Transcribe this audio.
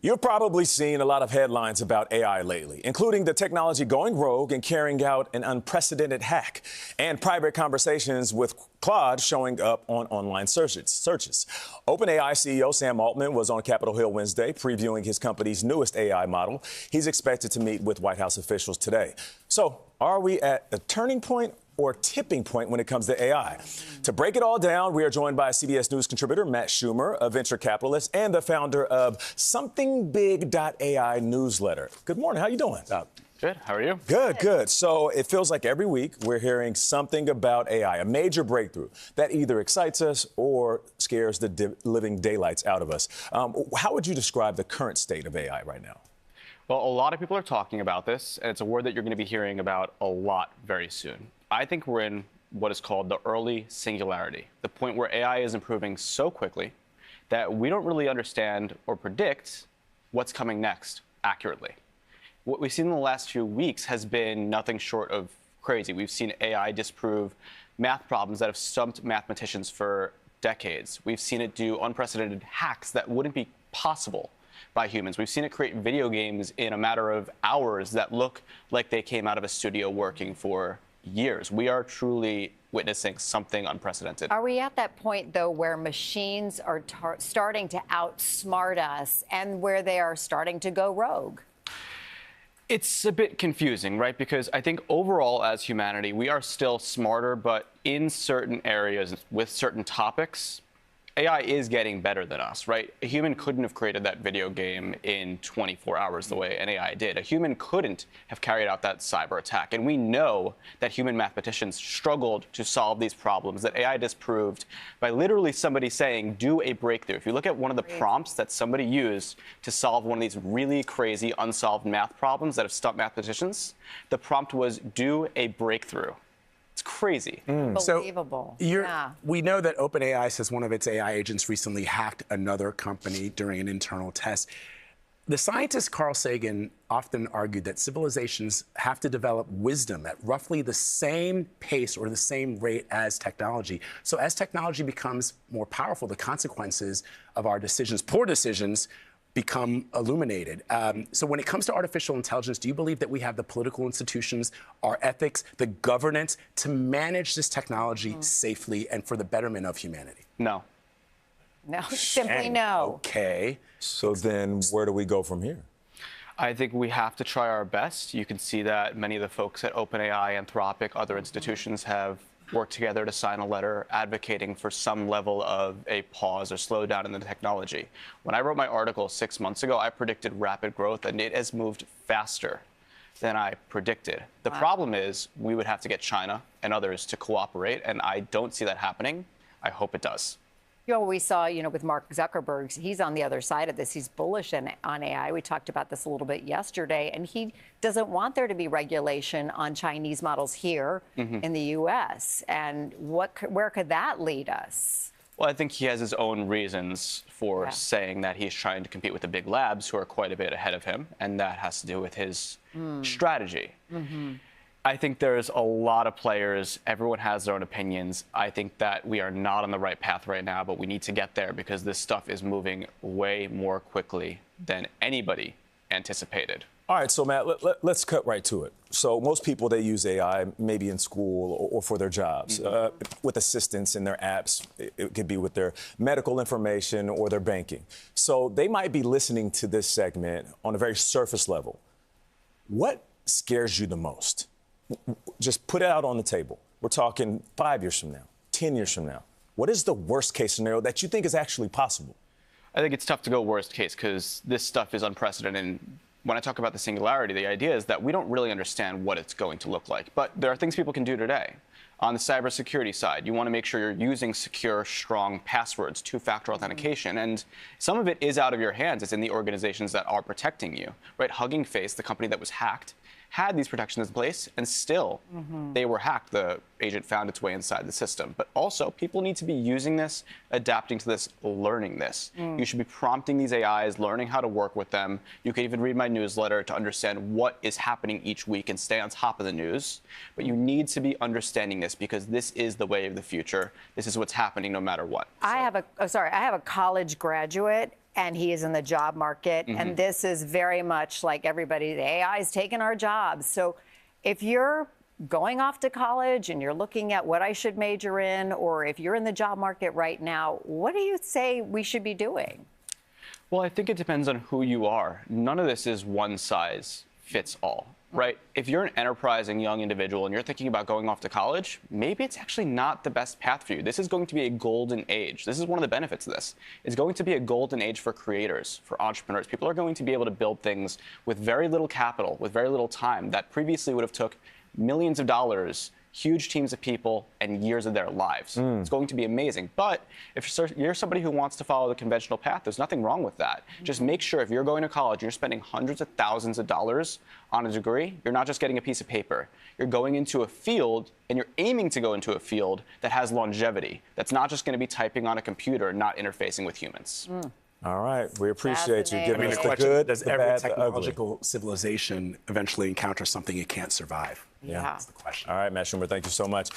You've probably seen a lot of headlines about AI lately, including the technology going rogue and carrying out an unprecedented hack, and private conversations with Claude showing up on online searches. OpenAI CEO Sam Altman was on Capitol Hill Wednesday previewing his company's newest AI model. He's expected to meet with White House officials today. So, are we at a turning point or tipping point when it comes to AI? To break it all down, we are joined by CBS News contributor Matt Shumer, a venture capitalist and the founder of SomethingBig.ai newsletter. Good morning. How you doing? Good. How are you? Good. So it feels like every week we're hearing something about AI, a major breakthrough that either excites us or scares the living daylights out of us. How would you describe the current state of AI right now? Well, a lot of people are talking about this, and it's a word that you're going to be hearing about a lot very soon. I think we're in what is called the early singularity, the point where AI is improving so quickly that we don't really understand or predict what's coming next accurately. What we've seen in the last few weeks has been nothing short of crazy. We've seen AI disprove math problems that have stumped mathematicians for decades. We've seen it do unprecedented hacks that wouldn't be possible by humans. We've seen it create video games in a matter of hours that look like they came out of a studio working for years. We are truly witnessing something unprecedented. Are we at that point, though, where machines are starting to outsmart us and where they are starting to go rogue? It's a bit confusing, right? Because I think overall as humanity, we are still smarter, but in certain areas with certain topics, AI is getting better than us, right? A human couldn't have created that video game in 24 hours the way an AI did. A human couldn't have carried out that cyber attack. And we know that human mathematicians struggled to solve these problems that AI disproved by literally somebody saying, do a breakthrough. If you look at one of the prompts that somebody used to solve one of these really crazy unsolved math problems that have stumped mathematicians, the prompt was, do a breakthrough. It's crazy. Unbelievable. We know that OpenAI says one of its AI agents recently hacked another company during an internal test. The scientist Carl Sagan often argued that civilizations have to develop wisdom at roughly the same pace or the same rate as technology. So as technology becomes more powerful, the consequences of our decisions, poor decisions, become illuminated. So when it comes to artificial intelligence, do you believe that we have the political institutions, our ethics, the governance to manage this technology safely and for the betterment of humanity? No. No, simply no. Okay. So then where do we go from here? I think we have to try our best. You can see that many of the folks at OpenAI, Anthropic, other institutions have worked together to sign a letter advocating for some level of a pause or slowdown in the technology. When I wrote my article 6 months ago, I predicted rapid growth, and it has moved faster than I predicted. The problem is we would have to get China and others to cooperate, and I don't see that happening. I hope it does. You know, we saw, with Mark Zuckerberg, he's on the other side of this. He's bullish on AI. We talked about this a little bit yesterday, and he doesn't want there to be regulation on Chinese models here in the U.S. And where could that lead us? Well, I think he has his own reasons for saying that he's trying to compete with the big labs who are quite a bit ahead of him, and that has to do with his strategy. I think there's a lot of players. Everyone has their own opinions. I think that we are not on the right path right now, but we need to get there because this stuff is moving way more quickly than anybody anticipated. All right, so Matt, let's cut right to it. So most people, they use AI maybe in school or for their jobs, with assistants in their apps. It could be with their medical information or their banking. So they might be listening to this segment on a very surface level. What scares you the most? Just put it out on the table. We're talking 5 years from now, 10 years from now. What is the worst case scenario that you think is actually possible? I think it's tough to go worst case because this stuff is unprecedented. And when I talk about the singularity, the idea is that we don't really understand what it's going to look like. But there are things people can do today. On the cybersecurity side, you want to make sure you're using secure, strong passwords, two-factor authentication. And some of it is out of your hands. It's in the organizations that are protecting you, right? Hugging Face, the company that was hacked, had these protections in place, and still they were hacked. The agent found its way inside the system. But also, people need to be using this, adapting to this, learning this. You should be prompting these AIs, learning how to work with them. You can even read my newsletter to understand what is happening each week and stay on top of the news. But you need to be understanding this because this is the way of the future. This is what's happening no matter what. I have a college graduate, and he is in the job market. And this is very much like everybody, the AI is taking our jobs. So if you're going off to college and you're looking at what I should major in, or if you're in the job market right now, what do you say we should be doing? Well, I think it depends on who you are. None of this is one size fits all. Right? If you're an enterprising young individual and you're thinking about going off to college, maybe it's actually not the best path for you. This is going to be a golden age. This is one of the benefits of this. It's going to be a golden age for creators, for entrepreneurs. People are going to be able to build things with very little capital, with very little time that previously would have took millions of dollars, huge teams of people, and years of their lives. It's going to be amazing. But if you're somebody who wants to follow the conventional path, there's nothing wrong with that. Just make sure if you're going to college and you're spending hundreds of thousands of dollars on a degree, you're not just getting a piece of paper. You're going into a field, and you're aiming to go into a field that has longevity, that's not just going to be typing on a computer, not interfacing with humans. All right. We appreciate you Fascinating. giving I mean, us the the question, good, does the every bad, the ugly. technological civilization eventually encounter something it can't survive? Yeah. That's the question. All right, Matt Shumer, thank you so much.